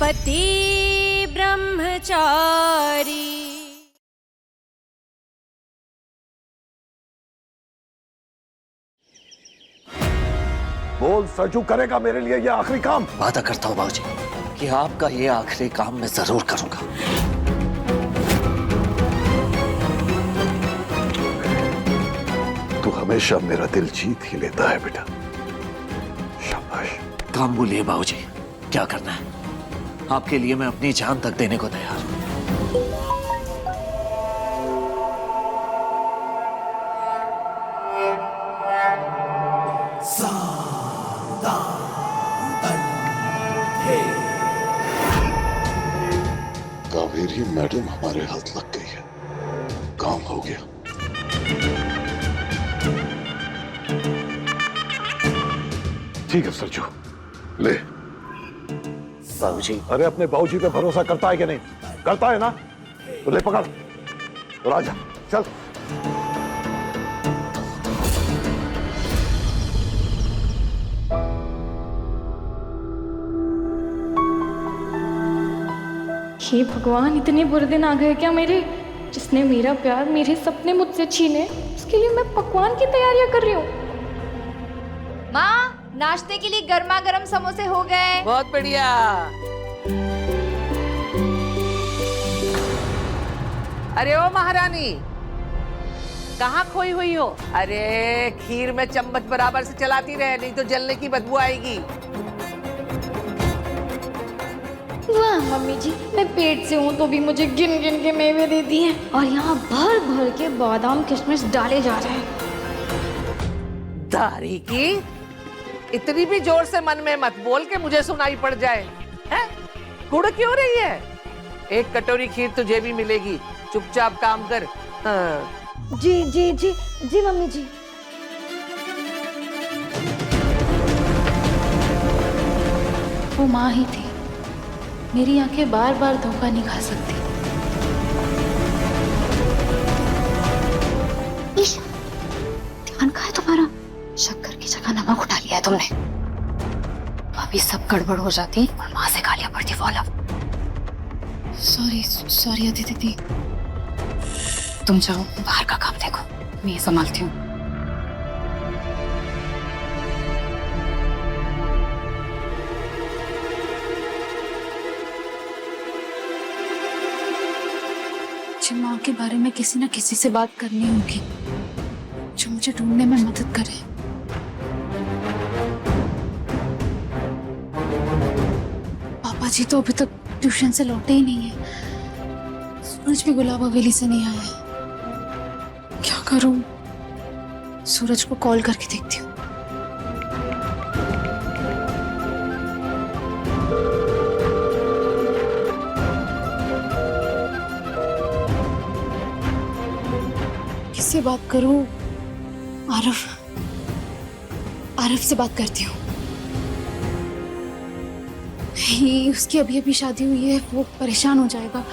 पति ब्रह्मचारी। बोल, सरजू करेगा मेरे लिए ये आखिरी काम? वादा करता हूँ बाबूजी कि आपका ये आखिरी काम मैं जरूर करूंगा। तू हमेशा मेरा दिल जीत ही लेता है बेटा, शाबाश। काम बोलिए बाबूजी, क्या करना है? आपके लिए मैं अपनी जान तक देने को तैयार हूं। कावेरी मैडम हमारे हाथ लग गई है, काम हो गया। ठीक है सरजू, ले। बाबूजी, अरे अपने बाबूजी पे भरोसा करता है कि नहीं? करता है ना? तो ले पकड़ और आजा, चल। हे भगवान, इतने बुरे दिन आ गए क्या मेरे? जिसने मेरा प्यार, मेरे सपने मुझसे छीने, उसके लिए मैं पकवान की तैयारियां कर रही हूँ। माँ, नाश्ते के लिए गर्मा गर्म समोसे हो गए। बहुत बढ़िया। अरे ओ महारानी, कहाँ खोई हुई हो? अरे खीर में चम्मच बराबर से चलाती रहे, नहीं तो जलने की बदबू आएगी। वाह मम्मी जी, मैं पेट से हूँ तो भी मुझे गिन गिन के मेवे देती हैं, और यहाँ भर भर के बादाम किशमिश डाले जा रहे हैं। दारी की, इतनी भी जोर से मन में मत बोल के मुझे सुनाई पड़ जाए। हैं? गुड़ क्यों रही है? एक कटोरी खीर तुझे भी मिलेगी, चुपचाप काम कर। हाँ। जी जी जी जी मम्मी जी। वो माँ ही थी, मेरी आंखें बार बार धोखा नहीं खा सकती। ध्यान कहाँ है तुम्हारा? शक्कर की जगह नमक उठा लिया है तुमने। अभी सब गड़बड़ हो जाती और माँ से गालियां पड़ती। फॉलो। सॉरी सॉरी अदिति दीदी, तुम जाओ बाहर का काम देखो, मैं ये संभालती हूँ। मुझे माँ के बारे में किसी न किसी से बात करनी होगी जो मुझे ढूंढने में मदद करे। पापा जी तो अभी तक ट्यूशन से लौटे ही नहीं है। सूरज भी गुलाब हवेली से नहीं आया है। क्या करूं? सूरज को कॉल करके देखती हूँ। किससे बात करूं? आरफ से बात करती हूँ। उसकी अभी अभी शादी हुई है, वो परेशान हो जाएगा।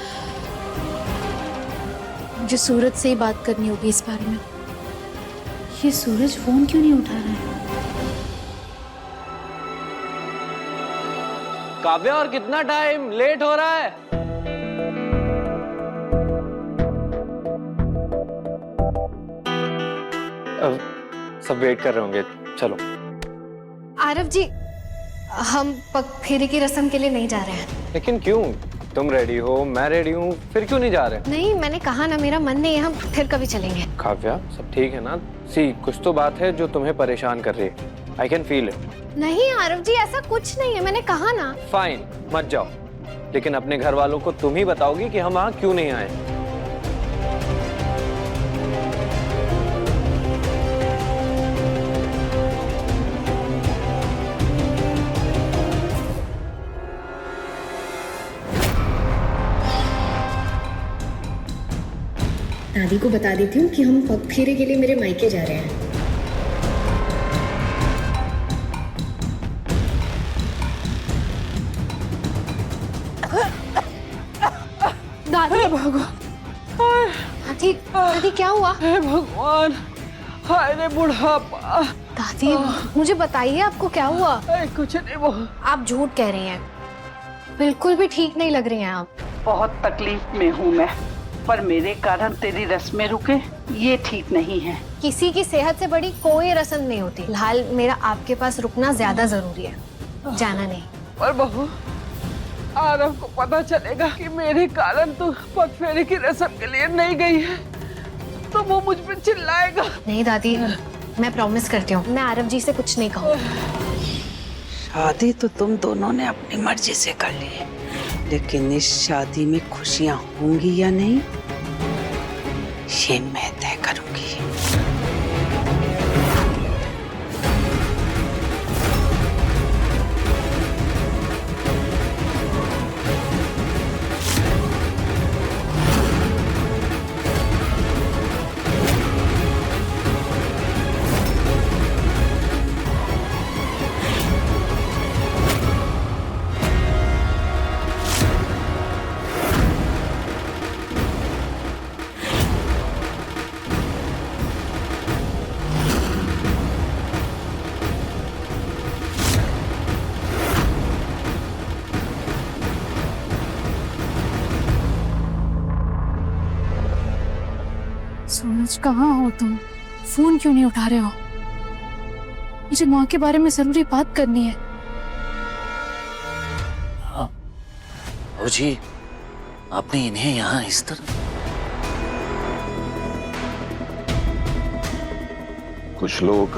मुझे सूरज से ही बात करनी होगी इस बारे में। ये सूरज फोन क्यों नहीं उठा रहा है? काव्या, और कितना टाइम लेट हो रहा है? अब सब वेट कर रहे होंगे, चलो। आरव जी, हम पग फेरे की रस्म के लिए नहीं जा रहे हैं। लेकिन क्यों? तुम रेडी हो, मैं रेडी हूँ, फिर क्यों नहीं जा रहे? नहीं, मैंने कहा ना, मेरा मन नहीं है, हम फिर कभी चलेंगे। काव्या, सब ठीक है ना? कुछ तो बात है जो तुम्हें परेशान कर रही है। I can feel it. नहीं आरव जी, ऐसा कुछ नहीं है, मैंने कहा ना। फाइन, मत जाओ, लेकिन अपने घर वालों को तुम ही बताओगी कि हम वहाँ क्यों नहीं आए। दादी को बता देती हूँ कि हम पग फेरे के लिए मेरे मायके जा रहे हैं। दादी, दादी, दादी क्या हुआ? हे भगवान, हाय रे बुढ़ापा। दादी, मुझे बताइए आपको क्या हुआ? कुछ नहीं, वो आप झूठ कह रही हैं। बिल्कुल भी ठीक नहीं लग रही हैं आप। बहुत तकलीफ में हूँ मैं, पर मेरे कारण तेरी रस्में रुके ये ठीक नहीं है। किसी की सेहत से बड़ी कोई रस्म नहीं होती। फिलहाल मेरा आपके पास रुकना ज्यादा जरूरी है, जाना नहीं। पर बहू, आरव को पता चलेगा कि मेरे कारण तू पगफेरे की रस्म के लिए नहीं गई है तो वो मुझ पर चिल्लाएगा। नहीं दादी, मैं प्रॉमिस करती हूँ, मैं आरव जी से कुछ नहीं कहूँगी। शादी तो तुम दोनों ने अपनी मर्जी से कर ली, लेकिन इस शादी में खुशियां होंगी या नहीं ये मैं तय करूंगी। सूरज, कहाँ हो तुम? फोन क्यों नहीं उठा रहे हो? मुझे माँ के बारे में जरूरी बात करनी है। हाँ बाबूजी, आपने इन्हें यहाँ इस तरह। कुछ लोग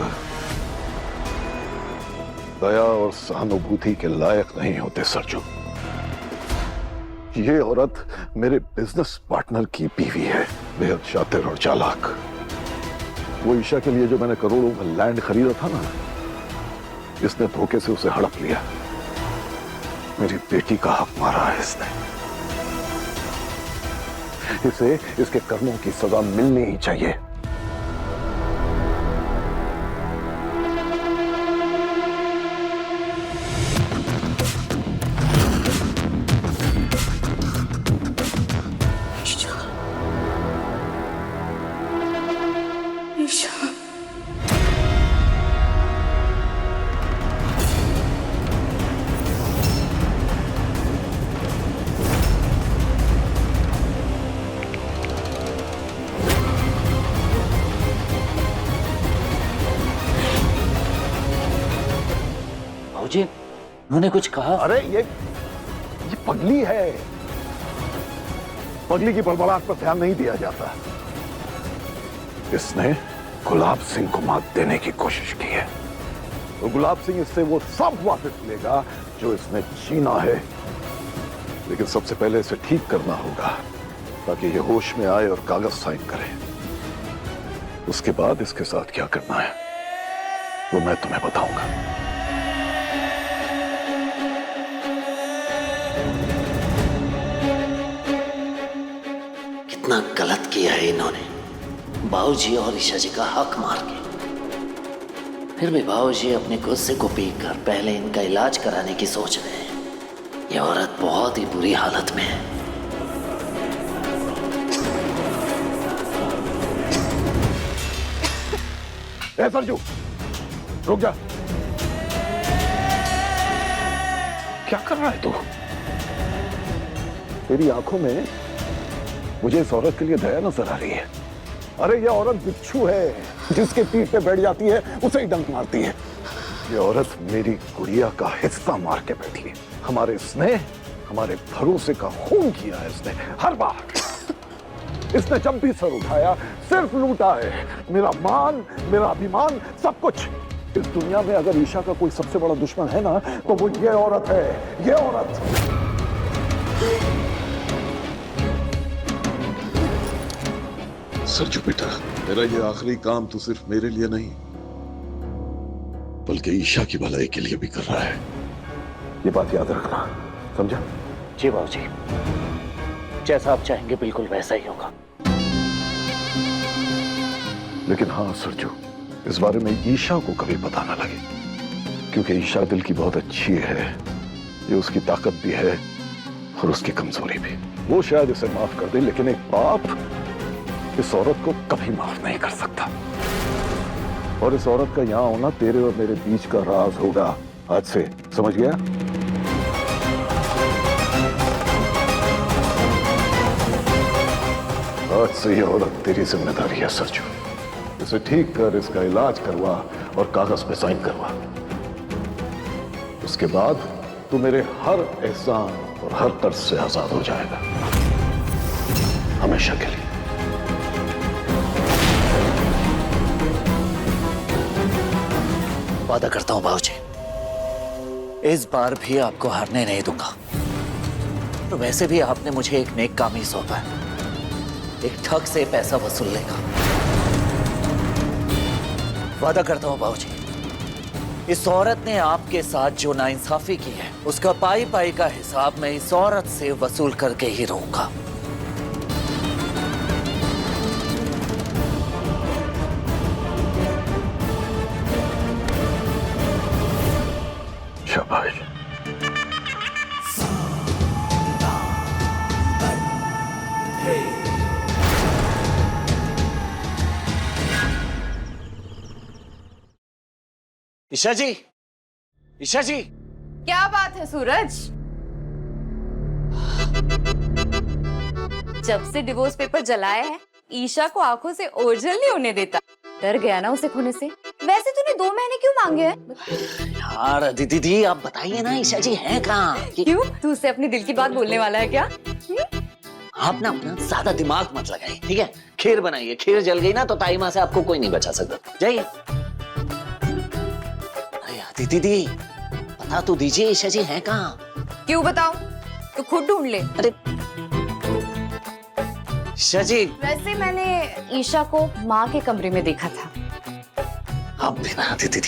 दया और सहानुभूति के लायक नहीं होते सरजू। ये औरत मेरे बिजनेस पार्टनर की बीवी है, बेहद शातिर और चालाक। वो ईशा के लिए जो मैंने करोड़ों का लैंड खरीदा था ना, इसने धोखे से उसे हड़प लिया। मेरी बेटी का हक मारा है इसने। इसे इसके कर्मों की सजा मिलनी ही चाहिए। बाबूजी, उन्होंने कुछ कहा? अरे ये पगली है। पगली की बड़बड़ाहट पर ध्यान नहीं दिया जाता। इसने गुलाब सिंह को मात देने की कोशिश की है, तो गुलाब सिंह इससे वो सब वापस लेगा जो इसने छीना है। लेकिन सबसे पहले इसे ठीक करना होगा ताकि ये होश में आए और कागज साइन करे। उसके बाद इसके साथ क्या करना है वो मैं तुम्हें बताऊंगा। कितना गलत किया है इन्होंने, बाबूजी और ईशा जी का हक मार के। फिर भी बाबूजी अपने गुस्से को पी कर पहले इनका इलाज कराने की सोच रहे हैं। ये औरत बहुत ही बुरी हालत में है। ए सरजू, रुक जा। क्या कर रहा है तू? तेरी आंखों में मुझे इस औरत के लिए दया नजर आ रही है। अरे ये औरत बिच्छू है, जिसके पीठ पे बैठ जाती है उसे ही डंक मारती है। ये औरत मेरी गुड़िया का हिस्सा मार के बैठी है। हमारे स्नेह, हमारे भरोसे का खून किया है इसने हर बार। इसने जब भी सर उठाया सिर्फ लूटा है। मेरा मान, मेरा अभिमान, सब कुछ। इस दुनिया में अगर ईशा का कोई सबसे बड़ा दुश्मन है ना, तो वो ये औरत है। ये औरत। सरजू बेटा, मेरा ये आखिरी काम तो सिर्फ मेरे लिए नहीं बल्कि ईशा की भलाई के लिए भी कर रहा है। ये बात याद रखना, समझा? जी बाबूजी, जैसा आप चाहेंगे बिल्कुल वैसा ही होगा। लेकिन हाँ सरजू, इस बारे में ईशा को कभी पता ना लगे, क्योंकि ईशा दिल की बहुत अच्छी है। ये उसकी ताकत भी है और उसकी कमजोरी भी। वो शायद इसे माफ कर दे, लेकिन एक बाप इस औरत को कभी माफ नहीं कर सकता। और इस औरत का यहां होना तेरे और मेरे बीच का राज होगा आज से, समझ गया? आज से ये औरत तेरी जिम्मेदारी है सरजू। इसे ठीक कर, इसका इलाज करवा और कागज पे साइन करवा। उसके बाद तू मेरे हर एहसान और हर कर्ज से आजाद हो जाएगा, हमेशा के लिए। वादा करता हूं बाबूजी, इस बार भी आपको हारने नहीं दूंगा। तो वैसे भी आपने मुझे एक नेक काम ही सौंपा है, एक ठग से पैसा वसूलने का। वादा करता हूं बाबूजी, इस औरत ने आपके साथ जो नाइंसाफी की है उसका पाई पाई का हिसाब मैं इस औरत से वसूल करके ही रहूंगा। शाबाश। ईशा जी, ईशा जी, क्या बात है सूरज? जब से डिवोर्स पेपर जलाया है, ईशा को आंखों से ओझल नहीं होने देता। डर गया ना उसे खोने से। वैसे तूने 2 महीने क्यों मांगे हैं? यार दीदी आप बताइए ना, ईशा जी हैं कहाँ? क्यों? तू उससे अपनी दिल की बात बोलने वाला है क्या? आप ना अपना ज्यादा दिमाग मत लगाइए, ठीक है? खीर बनाइए, खीर जल गई ना तो ताई माँ से आपको कोई नहीं बचा सकता। जाइए। दीदी बता तो दीजिए, ईशा जी हैं कहाँ? क्यों बताऊं? तो खुद ढूंढ ले। अरे ईशा जी, वैसे मैंने ईशा को माँ के कमरे में देखा था। आप भी ना दीदी।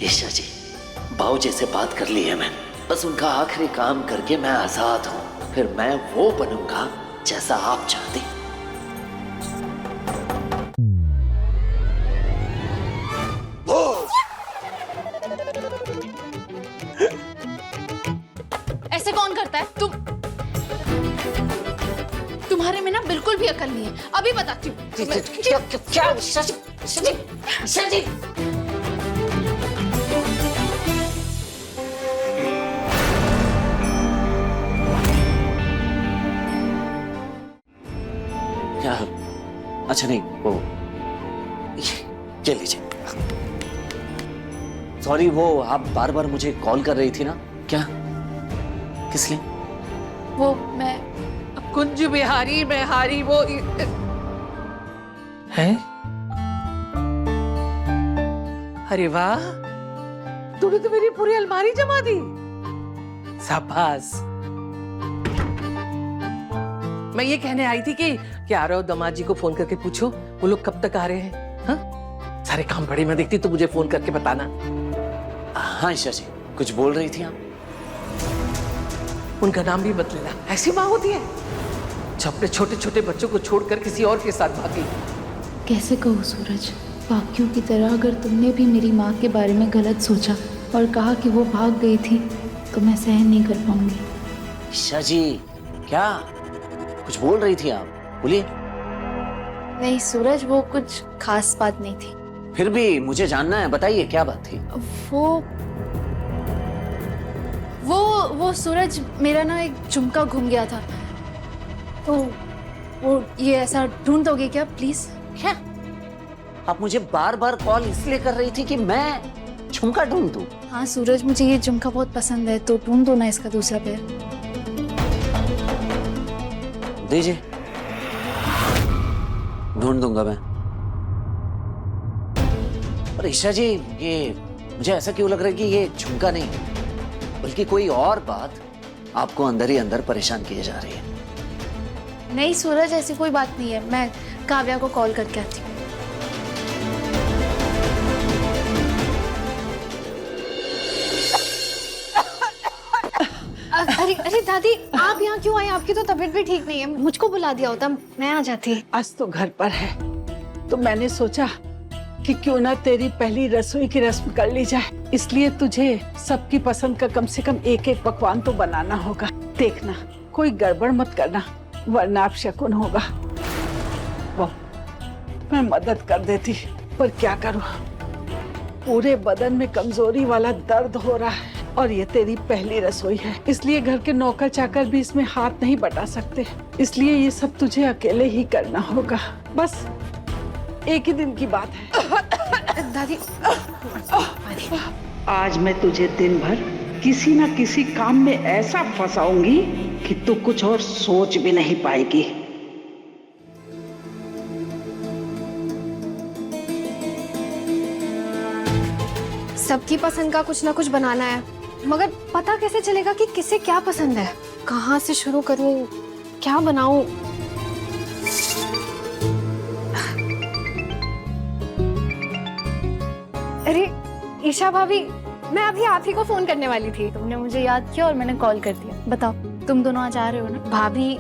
ईशा जी, बाबूजी से बात कर ली है मैंने। बस उनका आखिरी काम करके मैं आजाद हूं, फिर मैं वो बनूंगा जैसा आप चाहते। ऐसे कौन करता है? तुम्हारे में ना बिल्कुल भी अकल नहीं है। अभी बताती हूँ। क्या ईशा जी? अच्छा नहीं, वो ये लीजिए। सॉरी, वो आप बार बार मुझे कॉल कर रही थी ना? क्या? किस लिए? वो मैं कुंज बिहारी में हारी वो है। अरे वाह, तूने तो मेरी पूरी अलमारी जमा दी। शाबाश। मैं ये कहने आई थी कि आरव दामाद जी को फोन करके पूछो वो लोग कब तक आ रहे हैं। हाँ? सारे काम पड़े, मैं देखती तो मुझे फोन करके बताना। हाँ ईशा जी, कुछ बोल रही थी आप? उनका नाम भी मत लेना, ऐसी माँ होती है जो अपने छोटे छोटे बच्चों को छोड़कर किसी और के साथ भागी। कैसे कहूँ सूरज, बाकियों की तरह अगर तुमने भी मेरी माँ के बारे में गलत सोचा और कहा कि वो भाग गई थी तो मैं सहन नहीं कर पाऊंगी। ईशा जी, क्या कुछ बोल रही थी आप? बोलिए। नहीं सूरज, वो कुछ खास बात नहीं थी। फिर भी मुझे जानना है, बताइए क्या बात थी? वो सूरज, मेरा ना एक झुमका घूम गया था, तो वो ये ऐसा ढूंढ दोगे क्या प्लीज? क्या आप मुझे बार बार कॉल इसलिए कर रही थी कि मैं झुमका ढूंढ दूं? हाँ सूरज, मुझे ये झुमका बहुत पसंद है, तो ढूंढ दो ना इसका दूसरा पैर। दीजिए, ढूंढ दूंगा मैं। और ईशा जी, ये मुझे ऐसा क्यों लग रहा है कि ये झुमका नहीं बल्कि कोई और बात आपको अंदर ही अंदर परेशान किए जा रही है। नहीं सूरज, ऐसी कोई बात नहीं है, मैं काव्या को कॉल करके आती हूँ। अरे दादी, आप यहाँ क्यों आई? आपकी तो तबीयत भी ठीक नहीं है, मुझको बुला दिया होता, मैं आ जाती। आज तो घर पर है तो मैंने सोचा कि क्यों ना तेरी पहली रसोई की रस्म कर ली जाए, इसलिए तुझे सबकी पसंद का कम से कम एक एक पकवान तो बनाना होगा। देखना कोई गड़बड़ मत करना वरना आप शकुन होगा। वो मैं मदद कर देती, पर क्या करूं, पूरे बदन में कमजोरी वाला दर्द हो रहा है और ये तेरी पहली रसोई है, इसलिए घर के नौकर चाकर भी इसमें हाथ नहीं बटा सकते, इसलिए ये सब तुझे अकेले ही करना होगा। बस एक ही दिन की बात है। दादी आज मैं तुझे दिन भर किसी ना किसी काम में ऐसा फंसाऊंगी कि तू कुछ और सोच भी नहीं पाएगी। सबकी पसंद का कुछ ना कुछ बनाना है, मगर पता कैसे चलेगा कि किसे क्या पसंद है? कहाँ से शुरू करूं, क्या बनाऊं? अरे ईशा भाभी, मैं अभी आप ही को फोन करने वाली थी। तुमने मुझे याद किया और मैंने कॉल कर दिया। बताओ, तुम दोनों आज आ रहे हो ना? भाभी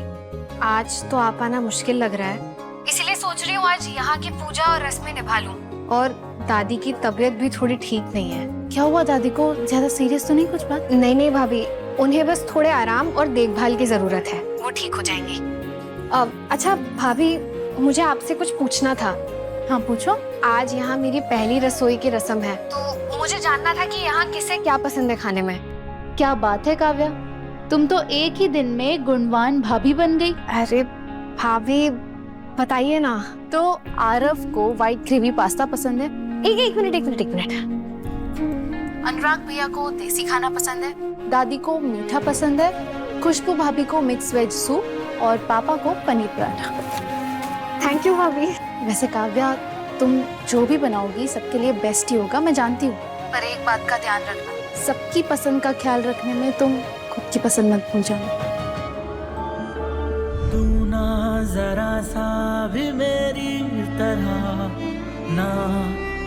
आज तो आप आना मुश्किल लग रहा है, इसलिए सोच रही हूँ आज यहाँ की पूजा और रस्में निभा लूं। और दादी की तबीयत भी थोड़ी ठीक नहीं है। क्या हुआ दादी को? ज्यादा सीरियस तो नहीं कुछ बात? नहीं नहीं भाभी, उन्हें बस थोड़े आराम और देखभाल की जरूरत है, वो ठीक हो जाएंगी। अच्छा भाभी, मुझे आपसे कुछ पूछना था। हाँ पूछो। आज यहाँ मेरी पहली रसोई की रस्म है, तो मुझे जानना था कि यहाँ किसे क्या पसंद है खाने में। क्या बात है काव्या, तुम तो एक ही दिन में गुणवान भाभी बन गई। अरे भाभी बताइए ना। तो आरव को व्हाइट ग्रेवी पास्ता पसंद है। एक मिनट। अनुराग भैया को देसी खाना पसंद है, दादी को मीठा पसंद है, खुशबू भाभी को मिक्स वेज सूप और पापा को पनीर पराठा। थैंक यू भाभी। वैसे काव्या, तुम जो भी बनाओगी सबके लिए बेस्ट ही होगा, मैं जानती हूँ, पर एक बात का ध्यान रखना, सबकी पसंद का ख्याल रखने में तुम खुद की पसंद मत भूल जाना। तू ना जरा सा भी मेरी तरह, ना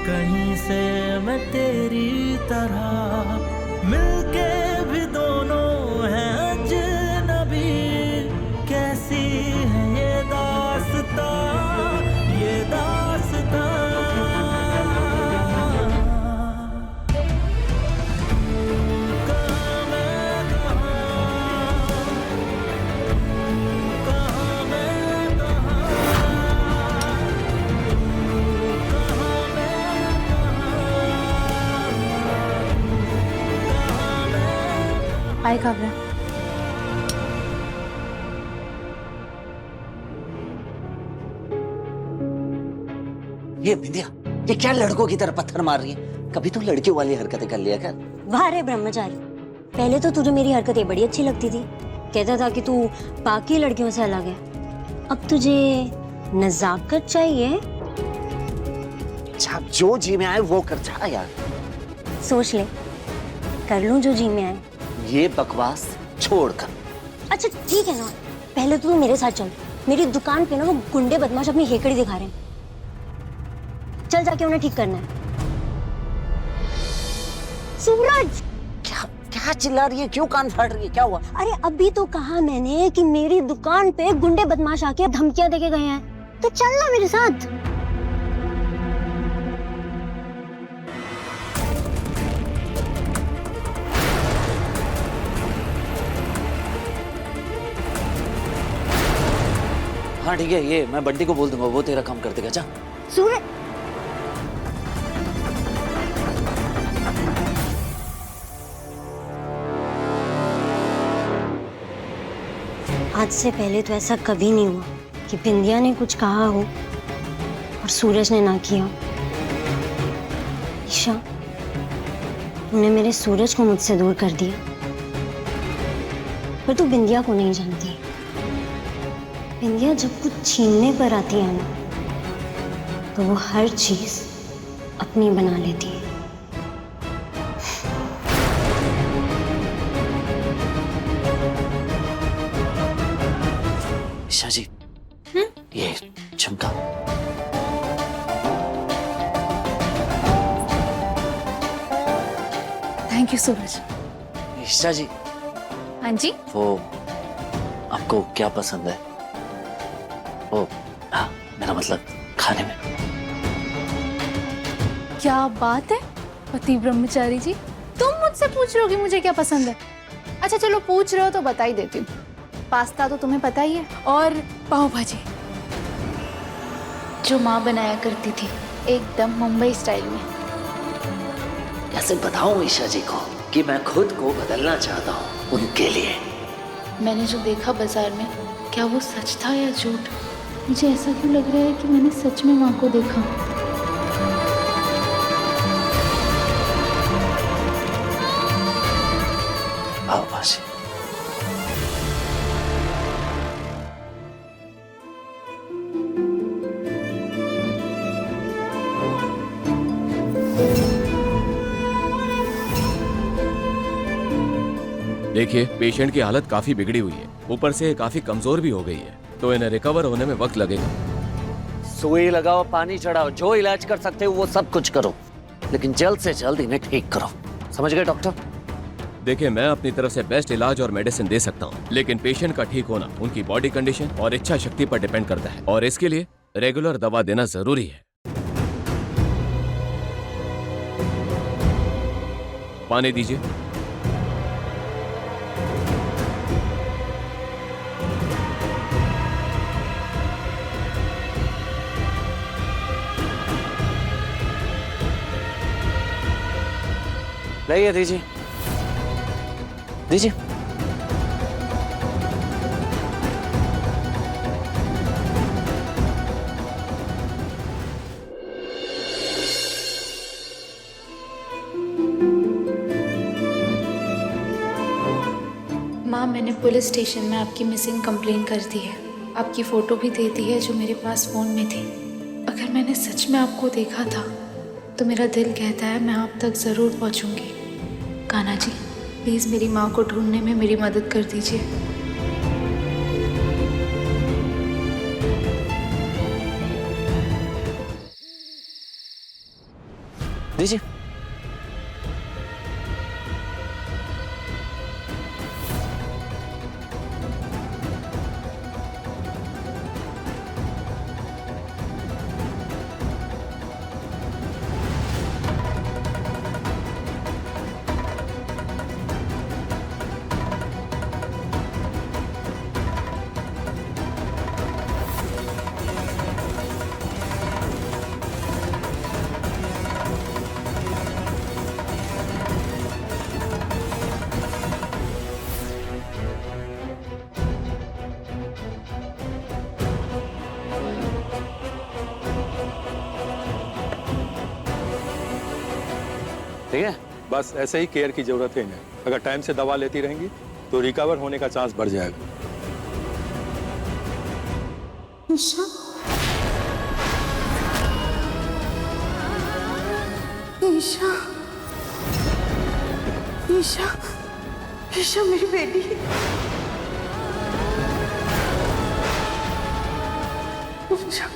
कहीं से मैं तेरी तरह, मिलके भी दोनों हैं अजनबी, कैसी है ये दास्तां, ये दास्तां। हाय काव्या। ये बिंदिया, ये क्या लड़कों की तरह पत्थर मार रही है? कभी तो लड़कियों वाली हरकतें कर लिया कर। वाह रे ब्रह्मचारी, पहले तो तुझे मेरी हरकतें बड़ी अच्छी लगती थी, कहता था कि तू बाकी लड़कियों से अलग है। अब तुझे नजाकत चाहिए। अच्छा, जो जी में आए वो कर जा यार। सोच ले, कर लूं जो जी में आए। ये बकवास छोड़कर। अच्छा ठीक है ना, पहले तो तू मेरे साथ चल। मेरी दुकान पे ना वो गुंडे बदमाश अपनी हेकड़ी दिखा रहे हैं, चल जाके उन्हें ठीक करना है। सूरज, क्या चिल्ला रही है? क्यों कान फाड़ रही है? क्या हुआ? अरे अभी तो कहा मैंने कि मेरी दुकान पे गुंडे बदमाश आके धमकियां देके गए हैं, तो चल ना मेरे साथ। हाँ ठीक है, ये मैं बंटी को बोल दूंगा, वो तेरा काम कर देगा। जा सूरज, आज से पहले तो ऐसा कभी नहीं हुआ कि बिंदिया ने कुछ कहा हो और सूरज ने ना किया। ईशा, तूने मेरे सूरज को मुझसे दूर कर दिया, पर तू बिंदिया को नहीं जानती। बिंदिया जब कुछ छीनने पर आती है ना, तो वो हर चीज अपनी बना लेती है। ईशा जी, ये झुमका। थैंक यू सूरज। ईशा जी, हाँ जी, वो आपको क्या पसंद है? वो हाँ, मेरा मतलब खाने में। क्या बात है पति ब्रह्मचारी जी, तुम मुझसे पूछ रहे हो कि मुझे क्या पसंद है? अच्छा चलो, पूछ रहे हो तो बता ही देती हूँ। पास्ता तो तुम्हें पता ही है, और पाव भाजी। जो माँ बनाया करती थी, एकदम मुंबई स्टाइल में। कैसे बताऊं ईशा जी को कि मैं खुद को बदलना चाहता हूँ उनके लिए। मैंने जो देखा बाजार में, क्या वो सच था या झूठ? मुझे ऐसा क्यों लग रहा है कि मैंने सच में माँ को देखा। आओ बाजी। देखिए, पेशेंट की हालत काफी बिगड़ी हुई है, ऊपर से काफी कमजोर भी हो गई है, तो इन्हें रिकवर होने में वक्त लगेगा। सुई लगाओ, पानी चढ़ाओ, जो इलाज कर सकते हो वो सब कुछ करो, लेकिन जल्द से जल्द इन्हें ठीक करो। समझ गए डॉक्टर? देखिए, मैं अपनी तरफ से बेस्ट इलाज और मेडिसिन दे सकता हूँ, लेकिन पेशेंट का ठीक होना उनकी बॉडी कंडीशन और इच्छा शक्ति पर डिपेंड करता है, और इसके लिए रेगुलर दवा देना जरूरी है। पानी दीजिए। लाइए, दीजिए दीजिए। माँ, मैंने पुलिस स्टेशन में आपकी मिसिंग कंप्लेन कर दी है। आपकी फ़ोटो भी दे दी है जो मेरे पास फ़ोन में थी। अगर मैंने सच में आपको देखा था तो मेरा दिल कहता है मैं आप तक ज़रूर पहुँचूँगी। कान्हा जी, प्लीज़ मेरी माँ को ढूंढने में मेरी मदद कर दीजिए। दीजिए। ठीक है, बस ऐसे ही केयर की जरूरत है इन्हें। अगर टाइम से दवा लेती रहेंगी तो रिकवर होने का चांस बढ़ जाएगा। ईशा, ईशा, ईशा, ईशा मेरी बेटी। ईशा,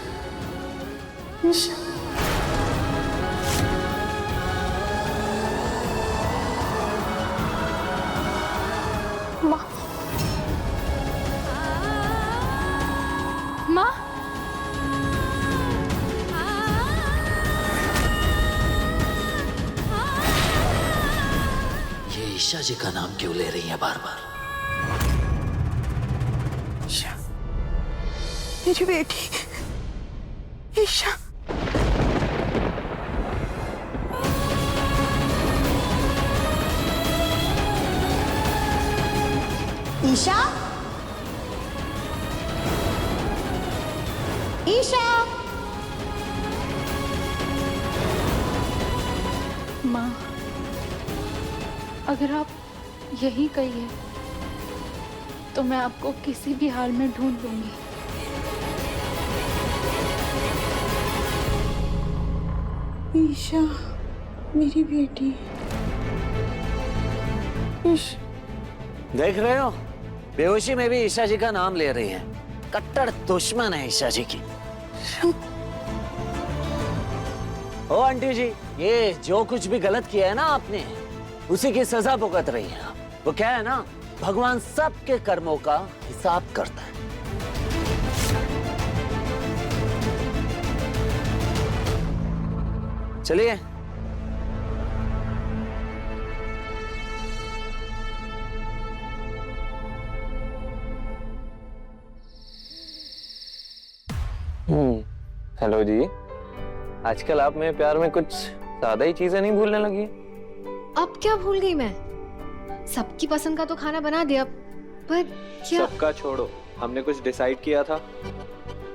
ईशा। माँ, ये ईशा जी का नाम क्यों ले रही है बार बार? ईशा, मेरी बेटी ईशा। ईशा, ईशा। माँ, अगर आप यही कहिए तो मैं आपको किसी भी हाल में ढूंढ लूंगी। ईशा मेरी बेटी। ईशा, देख रहे हो, बेहोशी में भी ईशा जी का नाम ले रही है। कट्टर दुश्मन है ईशा जी की। ओ आंटी जी, ये जो कुछ भी गलत किया है ना आपने, उसी की सजा भुगत रही है आप। वो क्या है ना, भगवान सबके कर्मों का हिसाब करता है। चलिए। हेलो जी, आजकल आप मेरे प्यार में कुछ ज्यादा ही चीजें नहीं भूलने लगी? अब क्या भूल गई मैं? सबकी पसंद का तो खाना बना दिया, पर क्या? सबका छोड़ो, हमने कुछ डिसाइड किया था,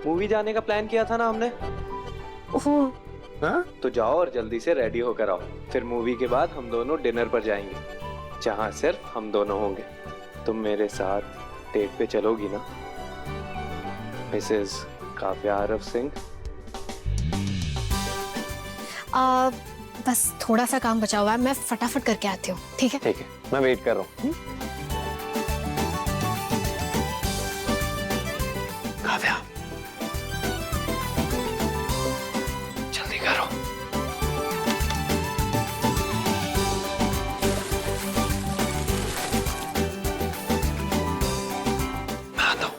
मूवी जाने का प्लान किया था ना हमने। हाँ? तो जाओ और जल्दी से रेडी होकर आओ, फिर मूवी के बाद हम दोनों डिनर पर जाएंगे, जहाँ सिर्फ हम दोनों होंगे। तुम मेरे साथ डेट पे चलोगी ना, मिसेस काव्या आरव सिंह? बस थोड़ा सा काम बचा हुआ है, मैं फटाफट करके आती हूँ। ठीक है? ठीक है, मैं वेट कर रहा हूँ। काव्या, जल्दी करो। मैं आता हूँ।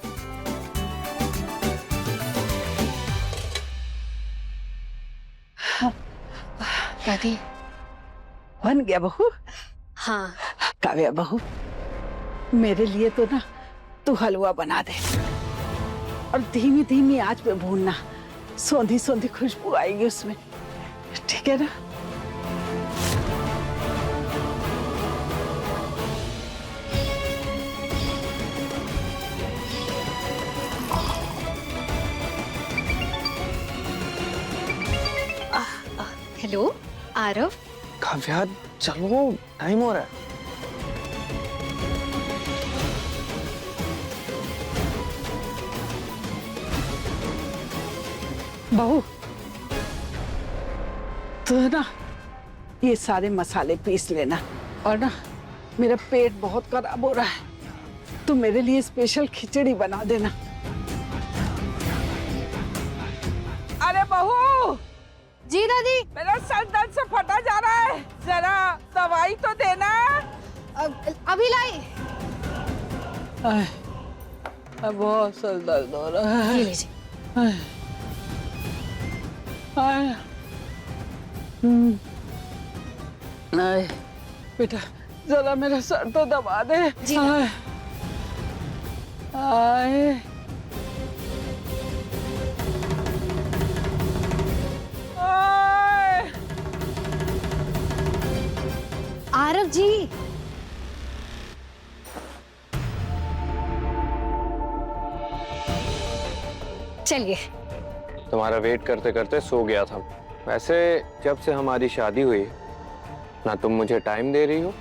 दादी, बन गया बहू? हाँ। काव्या बहू, मेरे लिए तो ना तू हलवा बना दे और धीमी धीमी आंच पे भूनना, सौंधी सौंधी खुशबू आएगी उसमें, ठीक है ना? हेलो आरव। काव्या चलो, टाइम हो रहा है। बहू, तो ना ये सारे मसाले पीस लेना, और ना मेरा पेट बहुत खराब हो रहा है, तो मेरे लिए स्पेशल खिचड़ी बना देना। अरे बहू। जी दादी। मेरा सर दर्द से फटा जा रहा है, जरा दवाई तो देना। अभी लाई। बहुत सर दर्द हो रहा है। ये लीजिए। बेटा जरा मेरा सर तो दबा दे। जी। आरव जी। चलिए। तुम्हारा वेट करते करते सो गया था। वैसे जब से हमारी शादी हुई, ना तुम मुझे टाइम दे रही हो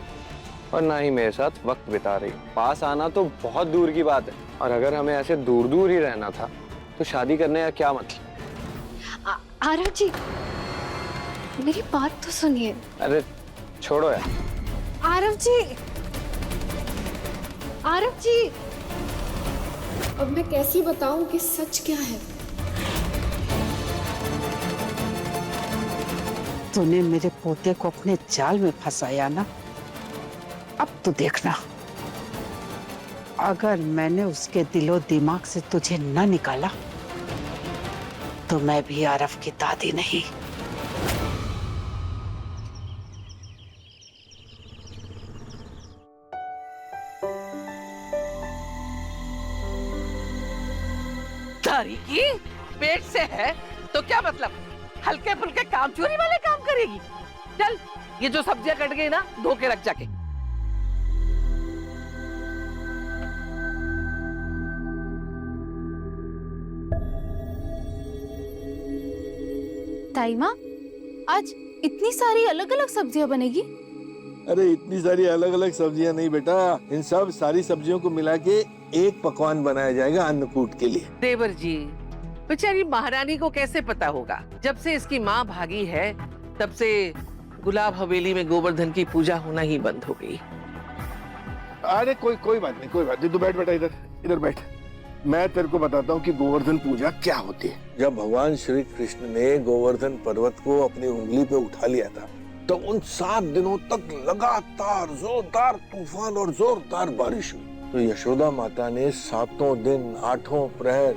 और ना ही मेरे साथ वक्त बिता रही हो। पास आना तो बहुत दूर की बात है, और अगर हमें ऐसे दूर दूर ही रहना था तो शादी करने का क्या मतलब? आरव जी, मेरी बात तो सुनिए। अरे छोड़ो यार। आरव जी, आरव जी, अब मैं कैसे बताऊं कि सच क्या है? तूने मेरे पोते को अपने जाल में फंसाया ना, अब तो देखना, अगर मैंने उसके दिलो दिमाग से तुझे न निकाला तो मैं भी आरव की दादी नहीं। दारी की पेट से है तो क्या मतलब, हल्के फुल्के काम चोरी वाले काम करेगी? चल, ये जो सब्जियां कट गई ना, धो के रख जाके। ताई माँ, आज इतनी सारी अलग अलग सब्जियां बनेगी? अरे इतनी सारी अलग अलग सब्जियां नहीं बेटा, इन सब सारी सब्जियों को मिला के एक पकवान बनाया जाएगा अन्नकूट के लिए। देवर जी, बेचारी महारानी को कैसे पता होगा? जब से इसकी माँ भागी है तब से गुलाब हवेली में गोवर्धन की पूजा होना ही बंद हो गई। अरे कोई बात नहीं, कोई बात नहीं, तू बैठ बेटा, इधर बैठ। मैं तेरे को बताता हूँ कि गोवर्धन पूजा क्या होती है। जब भगवान श्री कृष्ण ने गोवर्धन पर्वत को अपनी उंगली पे उठा लिया था, तो उन 7 दिनों तक लगातार जोरदार तूफान और जोरदार बारिश हुई। तो यशोदा माता ने 7 दिन 8 प्रहर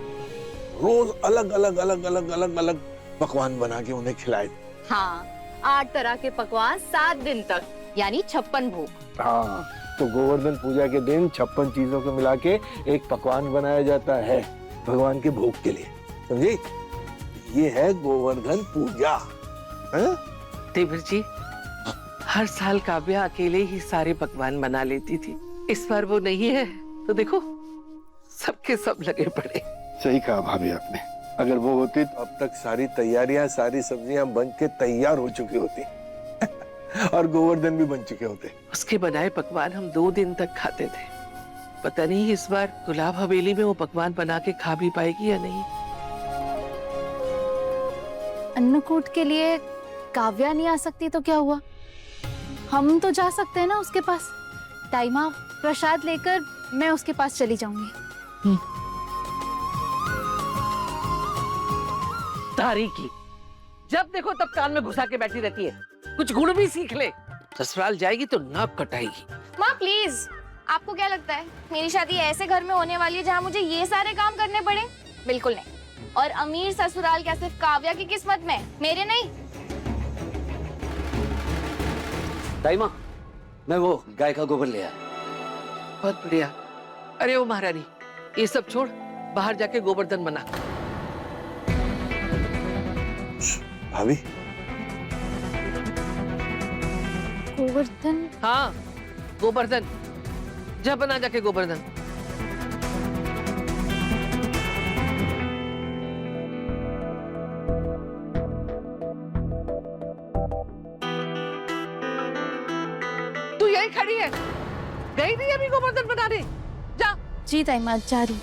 रोज अलग अलग पकवान बना के उन्हें खिलाए। हाँ, 8 तरह के पकवान 7 दिन तक, यानी 56 भोग। हाँ, तो गोवर्धन पूजा के दिन 56 चीजों को मिला के एक पकवान बनाया जाता है भगवान के भोग के लिए, समझी? ये है गोवर्धन पूजा। है? देवर जी, हर साल काव्या अकेले ही सारे पकवान बना लेती थी। इस बार वो नहीं है तो देखो सबके सब लगे पड़े। सही कहा भाभी आपने, अगर वो होती तो अब तक सारी तैयारियां, सारी सब्जियां बन के तैयार हो चुकी होती और गोवर्धन भी बन चुके होते। उसके बनाए पकवान हम 2 दिन तक खाते थे। पता नहीं इस बार गुलाब हवेली में वो पकवान बना के खा भी पाएगी या नहीं। अन्नकूट के लिए काव्या नहीं आ सकती तो क्या हुआ, हम तो जा सकते हैं ना उसके पास। टाइमा, प्रसाद लेकर मैं उसके पास चली जाऊंगी। तारी की जब देखो तब कान में घुसा के बैठी रहती है, कुछ गुण भी सीख ले। ससुराल जाएगी तो नाक कटाएगी। माँ प्लीज, आपको क्या लगता है मेरी शादी ऐसे घर में होने वाली है जहाँ मुझे ये सारे काम करने पड़े? बिल्कुल नहीं। और अमीर ससुराल क्या सिर्फ काव्या की किस्मत में, मेरे नहीं। ताईमा, मैं वो गाय का गोबर ले आया। बहुत बढ़िया। अरे ओ महारानी, ये सब छोड़, बाहर जाके गोवर्धन बना। भाभी, गोवर्धन? हाँ, गोवर्धन। जा बना जाके गोवर्धन। तू यही खड़ी है, गई नहीं अभी गोवर्धन बनाने? जा। जी ताईमा, जा रही।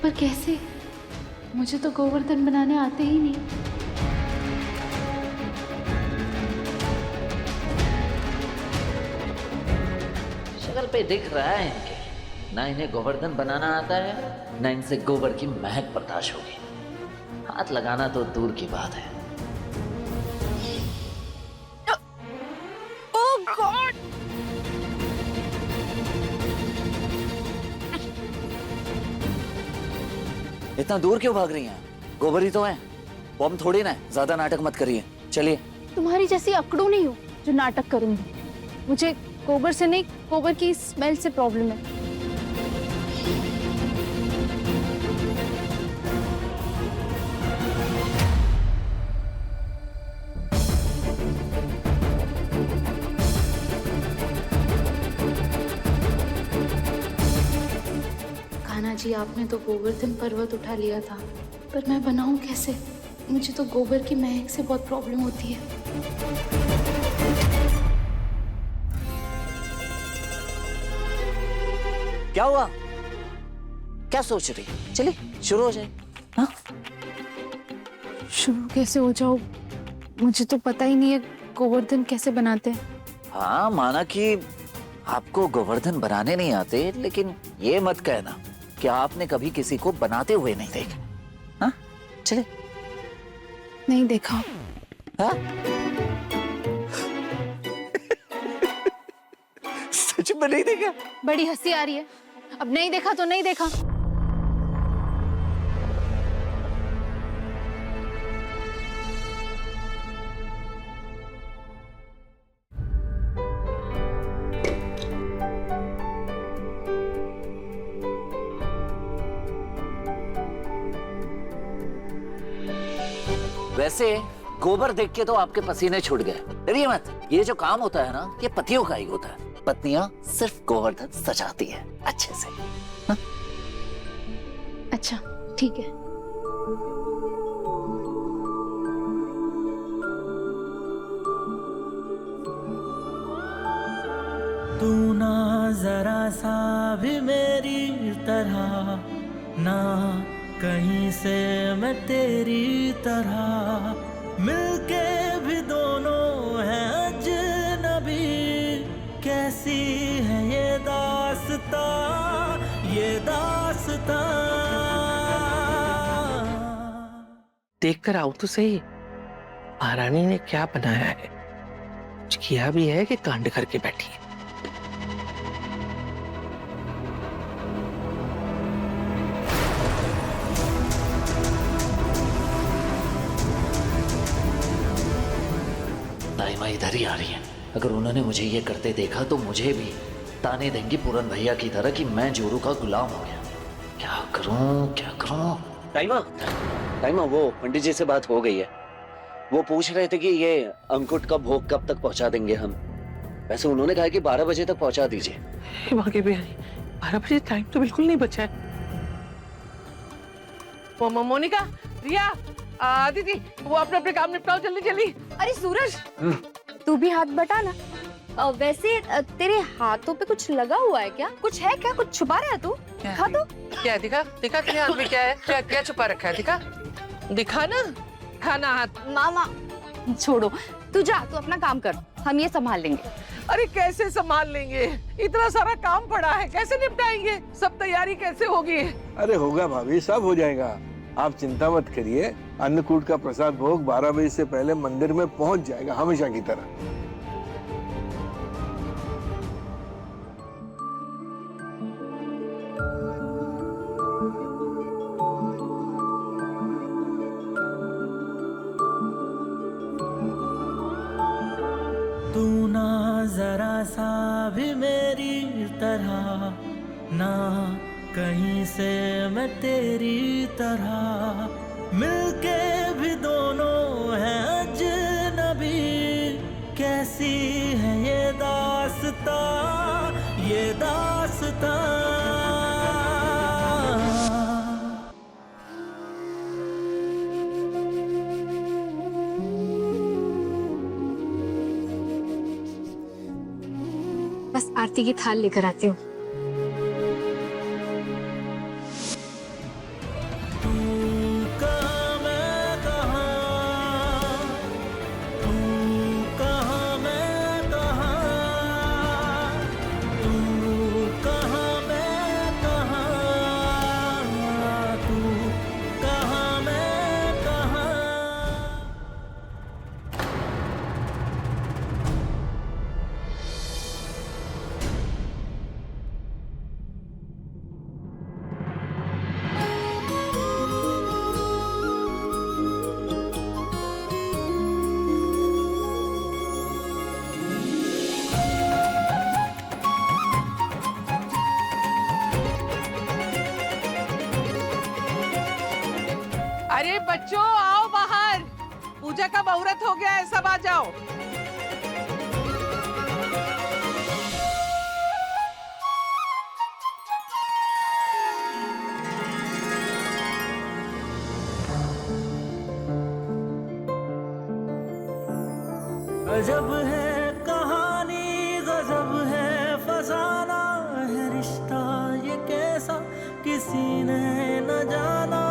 पर कैसे? मुझे तो गोवर्धन बनाने आते ही नहीं। शक्ल पे दिख रहा है इनके, ना इन्हें गोवर्धन बनाना आता है, ना इनसे गोबर की महक बर्दाश्त होगी। हाथ लगाना तो दूर की बात है। ओह गॉड! इतना दूर क्यों भाग रही हैं? गोबर ही तो है, बम थोड़ी ना है। ज्यादा नाटक मत करिए, चलिए। तुम्हारी जैसी अकड़ू नहीं हूँ जो नाटक करूंगी। मुझे गोबर से नहीं, गोबर की स्मेल से प्रॉब्लम है। कान्हा जी, आपने तो गोवर्धन पर्वत उठा लिया था, पर मैं बनाऊं कैसे? मुझे तो गोबर की महक से बहुत प्रॉब्लम होती है। क्या हुआ? क्या सोच रही है? चलिए शुरू हो जाए। हाँ? शुरू कैसे हो जाओ? मुझे तो पता ही नहीं है गोवर्धन कैसे बनाते हैं। हाँ, माना कि आपको गोवर्धन बनाने नहीं आते, लेकिन ये मत कहना कि आपने कभी किसी को बनाते हुए नहीं देखा। हाँ? चलिए। नहीं देखा। हाँ? सच में नहीं देखा? बड़ी हंसी आ रही है। अब नहीं देखा तो नहीं देखा। वैसे गोबर देख के तो आपके पसीने छूट गए। डरिए मत, ये जो काम होता है ना, ये पतियों का ही होता है। पत्नियां सिर्फ गोवर्धन सजाती है अच्छे से। हा? अच्छा, ठीक है। तू ना जरा सा भी मेरी तरह, ना कहीं से मैं तेरी तरह, मिलके भी दोनों हैं अजनबी। कैसी है ये दास्तां, ये दास्तां। देख कर आओ तो सही, महारानी ने क्या बनाया है। कुछ किया भी है कि कांड करके बैठी है। ताईमा इधर ही आ रही है। अगर उन्होंने मुझे ये करते देखा तो मुझे भी ताने देंगी पूरन भैया की तरह कि मैं जोरू का गुलाम हो गया। क्या करूं क्या करूं? टाइमा वो पंडित जी से बात हो गई है। वो पूछ रहे थे कि ये अंकुट का भोग कब तक पहुंचा देंगे हम। वैसे उन्होंने कहा कि 12 बजे तक पहुंचा दीजिए। मांगे बिहारी 12 बजे टाइम तो बिल्कुल नहीं बचा है। मोनिका, रिया, दीदी, वो अपने अपने काम निपटाओ जल्दी जल्दी। अरे सूरज, तू भी हाथ बटा ना। वैसे तेरे हाथों पे कुछ लगा हुआ है क्या? कुछ है क्या? कुछ छुपा रहा है तू? दिखा तो। क्या है? दिखा दिखा तेरे हाथ में क्या है? क्या क्या छुपा रखा है? दिखा दिखा ना, खाना हाथ। मामा छोड़ो, तू जा, तू अपना काम कर, हम ये संभाल लेंगे। अरे कैसे संभाल लेंगे? इतना सारा काम पड़ा है, कैसे निपटाएंगे? सब तैयारी कैसे होगी? अरे होगा भाभी, सब हो जाएगा, आप चिंता मत करिए। अन्नकूट का प्रसाद भोग 12 बजे से पहले मंदिर में पहुंच जाएगा, हमेशा की तरह। तू ना जरा सा भी मेरी तरह, ना कहीं से मैं तेरी तरह, मिलके भी दोनों हैं अजनबी। कैसी है ये दास्तां, ये दास्तां। बस आरती की थाल लेकर आती हूँ। अरे बच्चों आओ बाहर, पूजा का मुहूर्त हो गया है, सब आ जाओ। गजब है कहानी, गजब है फसाना, है रिश्ता ये कैसा किसी ने न जाना।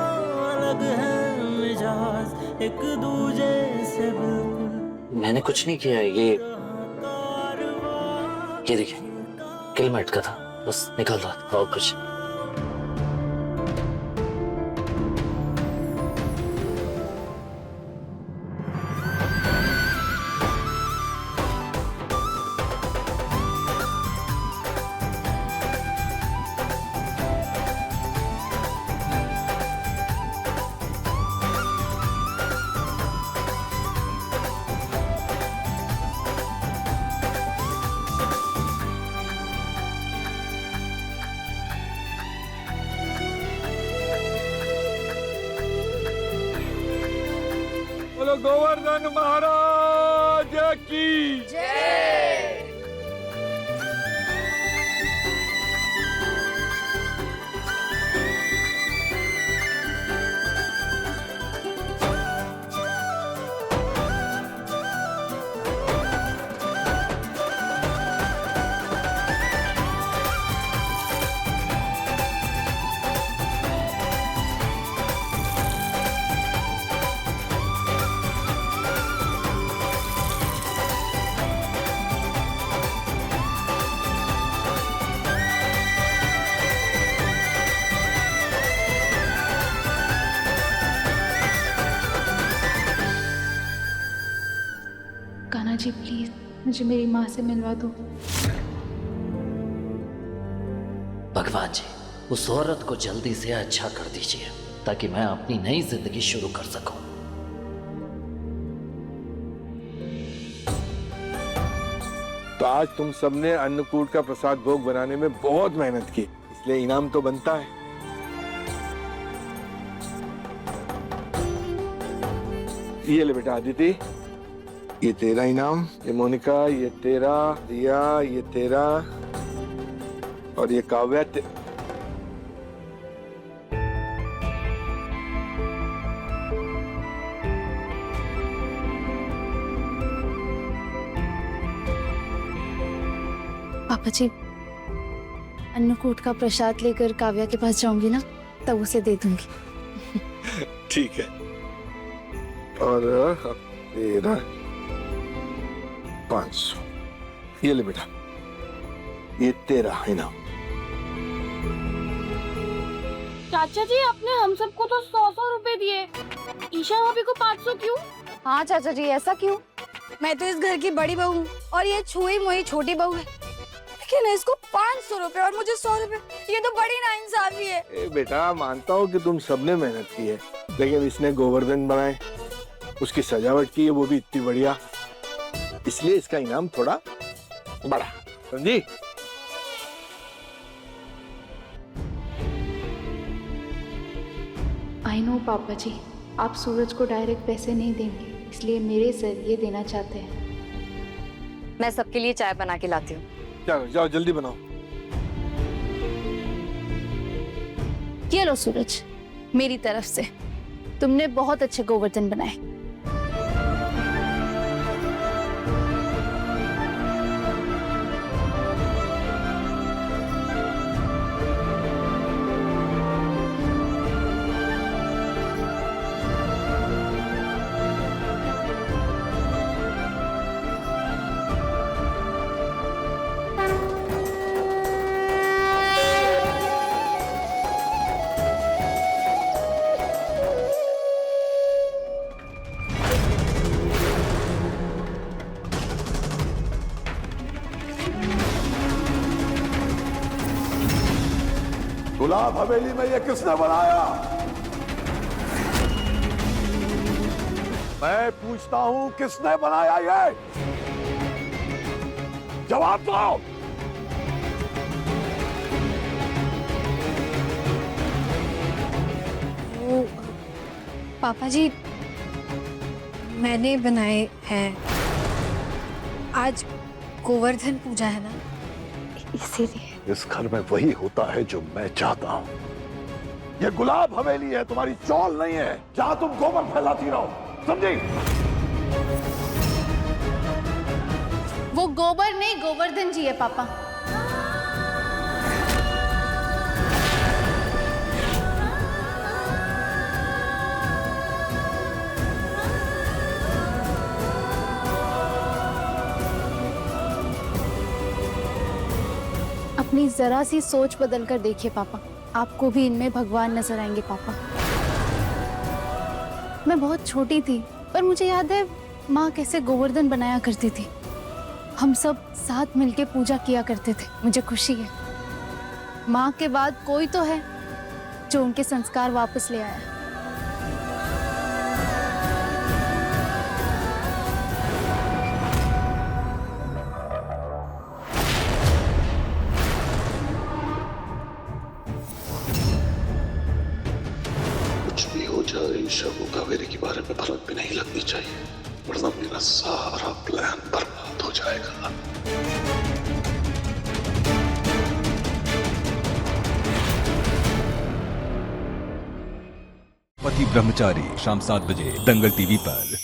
अलग है मिजाज एक दूजे से बिल्कुल। मैंने कुछ नहीं किया है, ये देखिए किल में अटका था, बस निकल रहा था और कुछ। बोलो गोवर्धन महाराज की जय। कान्हा जी प्लीज मुझे मेरी माँ से मिलवा दो। भगवान जी उस औरत को जल्दी से अच्छा कर दीजिए ताकि मैं अपनी नई जिंदगी शुरू कर सकूं। तो आज तुम सबने अन्नकूट का प्रसाद भोग बनाने में बहुत मेहनत की, इसलिए इनाम तो बनता है। ये ले बेटा अदिति, ये तेरा इनाम, ये मोनिका, ये तेरा, रिया, ये तेरा, और ये काव्या पापा जी, अन्नकूट का प्रसाद लेकर काव्या के पास जाऊंगी ना, तब उसे दे दूंगी। ठीक है। और तेरा 500, ये ले बेटा, ये तेरा इनाम। चाचा जी, आपने हम सबको तो 100-100 रुपए दिए, ईशा भाभी को 500 क्यों? हाँ चाचा जी, ऐसा क्यों? मैं तो इस घर की बड़ी बहू हूँ और ये छुई मुई छोटी बहू है, लेकिन इसको 500 रुपए और मुझे 100 रुपए, ये तो बड़ी नाइंसाफी है। ए बेटा, मानता हूँ कि तुम सबने मेहनत की है, लेकिन इसने गोवर्धन बनाए, उसकी सजावट की है, वो भी इतनी बढ़िया, इसलिए इसका इनाम थोड़ा बड़ा, समझी? आई नो पापा जी, आप सूरज को डायरेक्ट पैसे नहीं देंगे, इसलिए मेरे जरिए देना चाहते हैं। मैं सबके लिए चाय बना के लाती हूँ। चलो जाओ, जल्दी बनाओ। ये लो सूरज, मेरी तरफ से तुमने बहुत अच्छे गोवर्धन बनाए। गुलाब हवेली में ये किसने बनाया? मैं पूछता हूं, किसने बनाया ये? जवाब दो। वो पापा जी, मैंने बनाए हैं। आज गोवर्धन पूजा है ना, इसीलिए। इस घर में वही होता है जो मैं चाहता हूँ। ये गुलाब हवेली है, तुम्हारी चौल नहीं है जहाँ तुम गोबर फैलाती रहो, समझी? वो गोबर नहीं, गोवर्धन जी है पापा। अपनी जरा सी सोच बदल कर देखिए पापा, आपको भी इनमें भगवान नजर आएंगे पापा। मैं बहुत छोटी थी, पर मुझे याद है माँ कैसे गोवर्धन बनाया करती थी। हम सब साथ मिलके पूजा किया करते थे। मुझे खुशी है माँ के बाद कोई तो है जो उनके संस्कार वापस ले आया। कुछ भी हो जाए, ईशा को कावेरी के बारे में भनक भी नहीं लगनी चाहिए, वरना मेरा सारा प्लान बर्बाद हो जाएगा। पति ब्रह्मचारी, शाम 7 बजे दंगल टीवी पर।